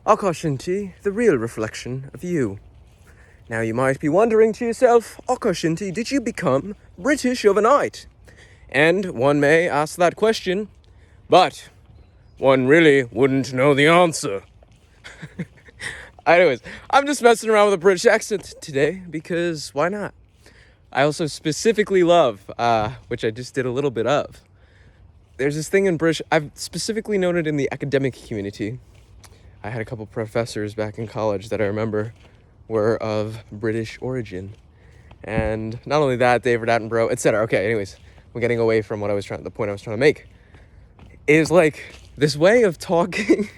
Akashinti, the real reflection of you. Now you might be wondering to yourself, Akashinti, did you become British overnight? And one may ask that question, but one really wouldn't know the answer. Anyways, I'm just messing around with a British accent today because why not? I also specifically love, which I just did a little bit of. There's this thing in British, I've specifically known it in the academic community. I had a couple professors back in college that I remember were of British origin. And not only that, David Attenborough, etc. Okay, anyways, we're getting away from the point I was trying to make. Is like this way of talking.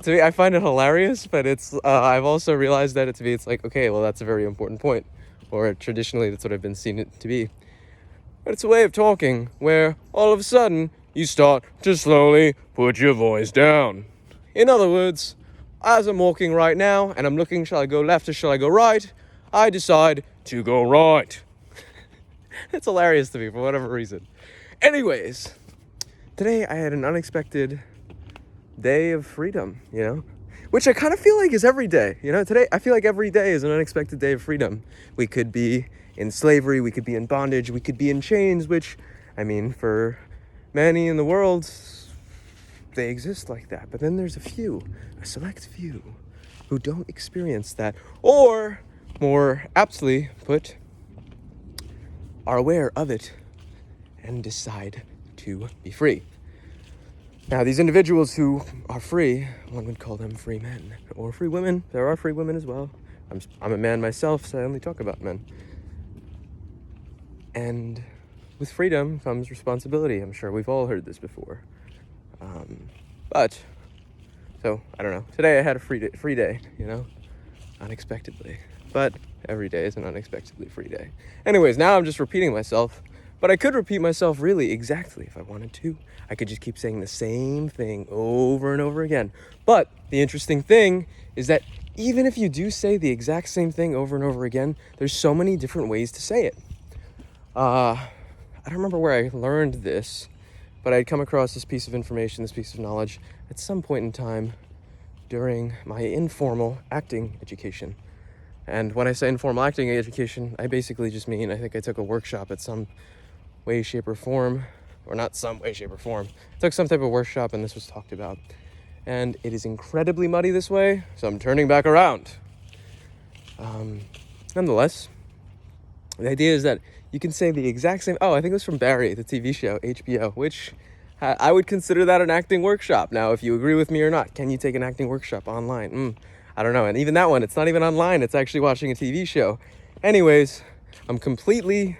To me, I find it hilarious, but it's, I've also realized that it's like, okay, well, that's a very important point. Or traditionally, that's what I've been seen it to be. But it's a way of talking where all of a sudden you start to slowly put your voice down. In other words, as I'm walking right now and I'm looking, shall I go left or shall I go right? I decide to go right. It's hilarious to me for whatever reason. Anyways, today I had an unexpected day of freedom, which I kind of feel like is every day. Today I feel like every day is an unexpected day of freedom. We could be in slavery, we could be in bondage, we could be in chains, which, for many in the world, they exist like that. But then there's a select few, who don't experience that, or more aptly put, are aware of it and decide to be free. Now, these individuals who are free, one would call them free men or free women. There are free women as well. I'm a man myself, so I only talk about men. And with freedom comes responsibility. I'm sure we've all heard this before. So I don't know. Today I had a free day, unexpectedly. But every day is an unexpectedly free day. Anyways, now I'm just repeating myself. But I could repeat myself really exactly if I wanted to. I could just keep saying the same thing over and over again. But the interesting thing is that even if you do say the exact same thing over and over again, there's so many different ways to say it. I don't remember where I learned this, but I'd come across this piece of information, this piece of knowledge, at some point in time during my informal acting education. And when I say informal acting education, I basically just mean I think I took a workshop at some way, shape, or form, or not some way, shape, or form. I took some type of workshop and this was talked about. And it is incredibly muddy this way, so I'm turning back around. Nonetheless, the idea is that you can say the exact same, I think it was from Barry, the TV show, HBO, which I would consider that an acting workshop. Now, if you agree with me or not, can you take an acting workshop online? I don't know. And even that one, it's not even online. It's actually watching a TV show. Anyways, I'm completely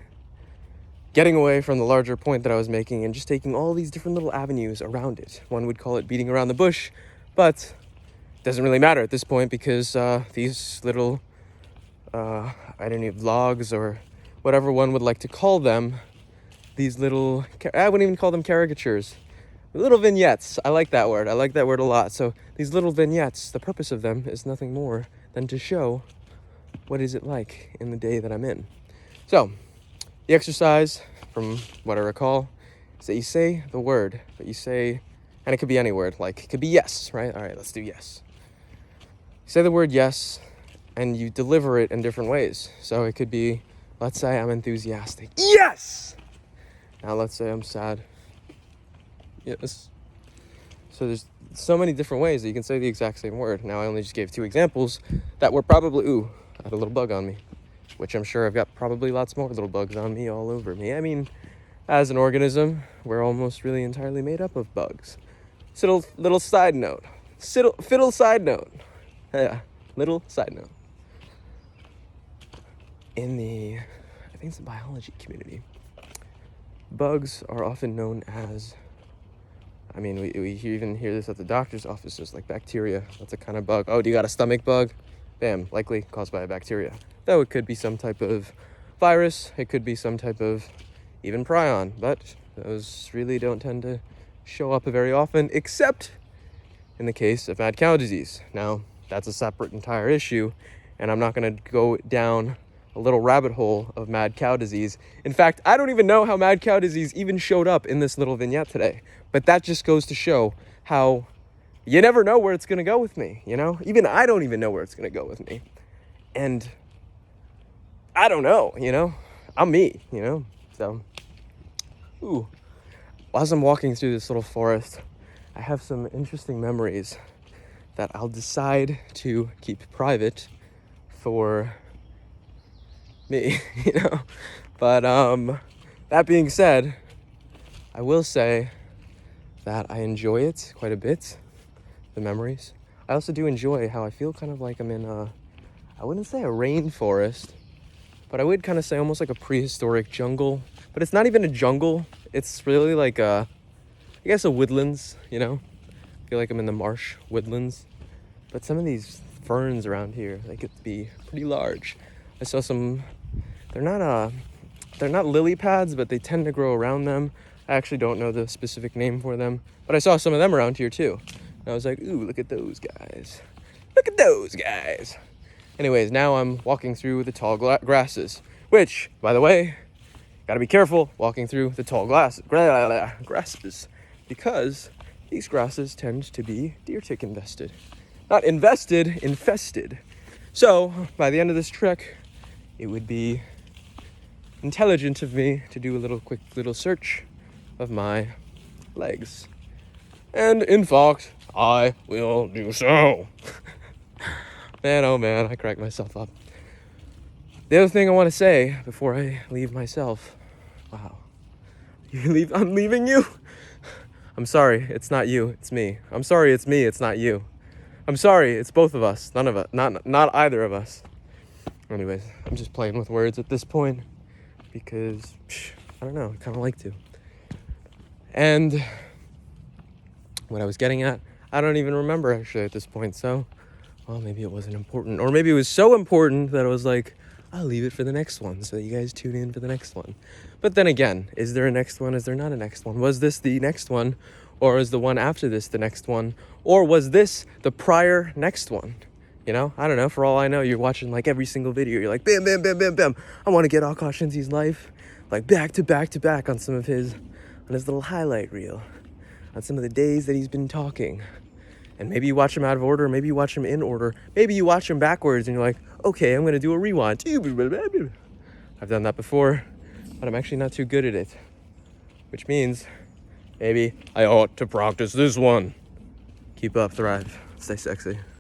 getting away from the larger point that I was making and just taking all these different little avenues around it. One would call it beating around the bush, but it doesn't really matter at this point because these little, vlogs or whatever one would like to call them, these little, I wouldn't even call them caricatures, little vignettes. I like that word. I like that word a lot. So these little vignettes, the purpose of them is nothing more than to show what is it like in the day that I'm in. So the exercise, from what I recall, is that you say the word, but you say, and it could be any word, like it could be yes, right? All right, let's do yes. You say the word yes, and you deliver it in different ways. So it could be, let's say I'm enthusiastic. Yes! Now let's say I'm sad. Yes. So there's so many different ways that you can say the exact same word. Now I only just gave 2 examples that were probably, I had a little bug on me, which I'm sure I've got probably lots more little bugs on me all over me. As an organism, we're almost really entirely made up of bugs. Little side note. Fiddle side note. Yeah, little side note. In the, I think it's the biology community, bugs are often known as, we even hear this at the doctor's offices, like bacteria. That's a kind of bug. Oh, do you got a stomach bug? Bam, likely caused by a bacteria. Though it could be some type of virus, it could be some type of even prion, but those really don't tend to show up very often, except in the case of mad cow disease. Now, that's a separate entire issue, and I'm not going to go down a little rabbit hole of mad cow disease. In fact, I don't even know how mad cow disease even showed up in this little vignette today, but that just goes to show how you never know where it's going to go with me, you know? Even I don't even know where it's going to go with me. And I don't know, you know? I'm me, you know? So, as I'm walking through this little forest, I have some interesting memories that I'll decide to keep private for me, you know? But that being said, I will say that I enjoy it quite a bit, the memories. I also do enjoy how I feel kind of like I'm in I wouldn't say a rainforest, but I would kind of say almost like a prehistoric jungle. But it's not even a jungle. It's really like I guess a woodlands, you know? I feel like I'm in the marsh woodlands. But some of these ferns around here, they get to be pretty large. I saw some, they're not lily pads, but they tend to grow around them. I actually don't know the specific name for them, but I saw some of them around here too. And I was like, ooh, look at those guys. Look at those guys. Anyways, now I'm walking through the tall grasses, which, by the way, gotta be careful walking through the tall grasses, because these grasses tend to be deer tick invested. Not invested, infested. So, by the end of this trek, it would be intelligent of me to do a quick little search of my legs. And in fact, I will do so. Man, oh man, I cracked myself up. The other thing I want to say before I leave myself, wow, I'm leaving you? I'm sorry, it's not you, it's me. I'm sorry, it's me, it's not you. I'm sorry, it's both of us, none of us, not either of us. Anyways, I'm just playing with words at this point because, I don't know, I kind of like to. And what I was getting at, I don't even remember actually at this point, so, well, maybe it wasn't important. Or maybe it was so important that I was like, I'll leave it for the next one so that you guys tune in for the next one. But then again, is there a next one? Is there not a next one? Was this the next one? Or is the one after this the next one? Or was this the prior next one? You know, I don't know. For all I know, you're watching like every single video. You're like, bam, bam, bam, bam, bam. I want to get Akash Shinzi's life, like back to back to back on some of his, on his little highlight reel, on some of the days that he's been talking. And maybe you watch him out of order. Maybe you watch him in order. Maybe you watch him backwards and you're like, okay, I'm going to do a rewind. I've done that before, but I'm actually not too good at it. Which means maybe I ought to practice this one. Keep up, thrive, stay sexy.